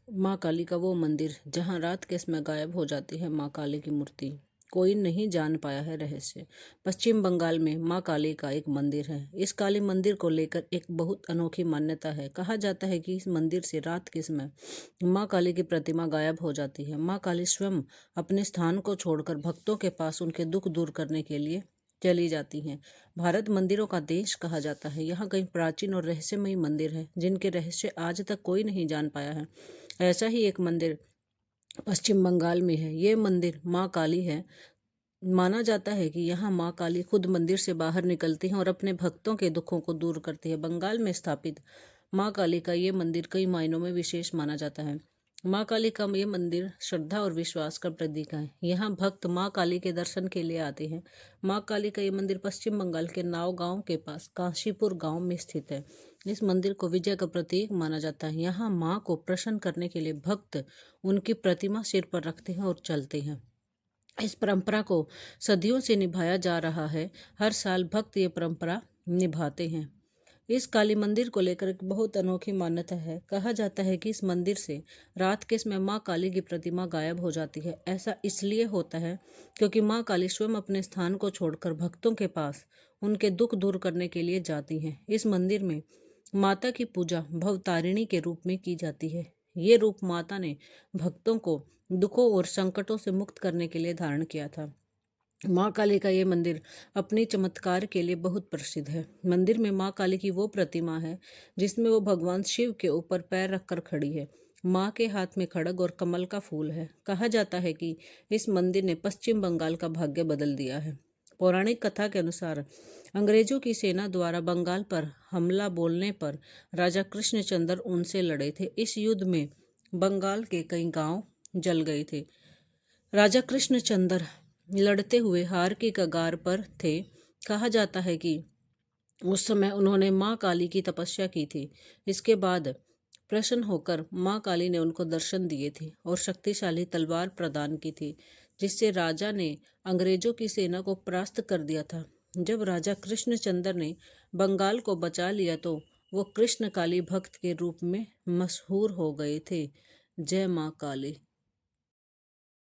माँ काली का वो मंदिर जहाँ रात के समय गायब हो जाती है माँ काली की मूर्ति। कोई नहीं जान पाया है रहस्य। पश्चिम बंगाल में माँ काली का एक मंदिर है। इस काली मंदिर को लेकर एक बहुत अनोखी मान्यता है। कहा जाता है कि इस मंदिर से रात के समय माँ काली की प्रतिमा गायब हो जाती है। माँ काली स्वयं अपने स्थान को छोड़कर भक्तों के पास उनके दुख दूर करने के लिए चली जाती हैं। भारत मंदिरों का देश कहा जाता है। यहाँ कई प्राचीन और रहस्यमयी मंदिर हैं जिनके रहस्य आज तक कोई नहीं जान पाया है। ऐसा ही एक मंदिर पश्चिम बंगाल में है। ये मंदिर माँ काली है। माना जाता है कि यहाँ माँ काली खुद मंदिर से बाहर निकलती हैं और अपने भक्तों के दुखों को दूर करती है। बंगाल में स्थापित माँ काली का ये मंदिर कई मायनों में विशेष माना जाता है। माँ काली का ये मंदिर श्रद्धा और विश्वास का प्रतीक है। यहाँ भक्त माँ काली के दर्शन के लिए आते हैं। माँ काली का ये मंदिर पश्चिम बंगाल के नाव गांव के पास काशीपुर गांव में स्थित है। इस मंदिर को विजय का प्रतीक माना जाता है। यहाँ माँ को प्रसन्न करने के लिए भक्त उनकी प्रतिमा सिर पर रखते हैं और चलते हैं। इस परंपरा को सदियों से निभाया जा रहा है। हर साल भक्त ये परंपरा निभाते हैं। इस काली मंदिर को लेकर एक बहुत अनोखी मान्यता है। कहा जाता है कि इस मंदिर से रात के समय माँ काली की प्रतिमा गायब हो जाती है। ऐसा इसलिए होता है क्योंकि माँ काली स्वयं अपने स्थान को छोड़कर भक्तों के पास उनके दुख दूर करने के लिए जाती हैं। इस मंदिर में माता की पूजा भवतारिणी के रूप में की जाती है। ये रूप माता ने भक्तों को दुखों और संकटों से मुक्त करने के लिए धारण किया था। माँ काली का ये मंदिर अपने चमत्कार के लिए बहुत प्रसिद्ध है। मंदिर में माँ काली की वो प्रतिमा है जिसमें वो भगवान शिव के ऊपर पैर रखकर खड़ी है। माँ के हाथ में खड्ग और कमल का फूल है। कहा जाता है कि इस मंदिर ने पश्चिम बंगाल का भाग्य बदल दिया है। पौराणिक कथा के अनुसार अंग्रेजों की सेना द्वारा बंगाल पर हमला बोलने पर राजा कृष्णचंद्र उनसे लड़े थे। इस युद्ध में बंगाल के कई गांव जल गए थे। राजा कृष्णचंद्र लड़ते हुए हार की कगार पर थे। कहा जाता है कि उस समय उन्होंने माँ काली की तपस्या की थी। इसके बाद प्रसन्न होकर माँ काली ने उनको दर्शन दिए थे और शक्तिशाली तलवार प्रदान की थी, जिससे राजा ने अंग्रेजों की सेना को परास्त कर दिया था। जब राजा कृष्णचंद्र ने बंगाल को बचा लिया तो वो कृष्ण काली भक्त के रूप में मशहूर हो गए थे। जय माँ काली।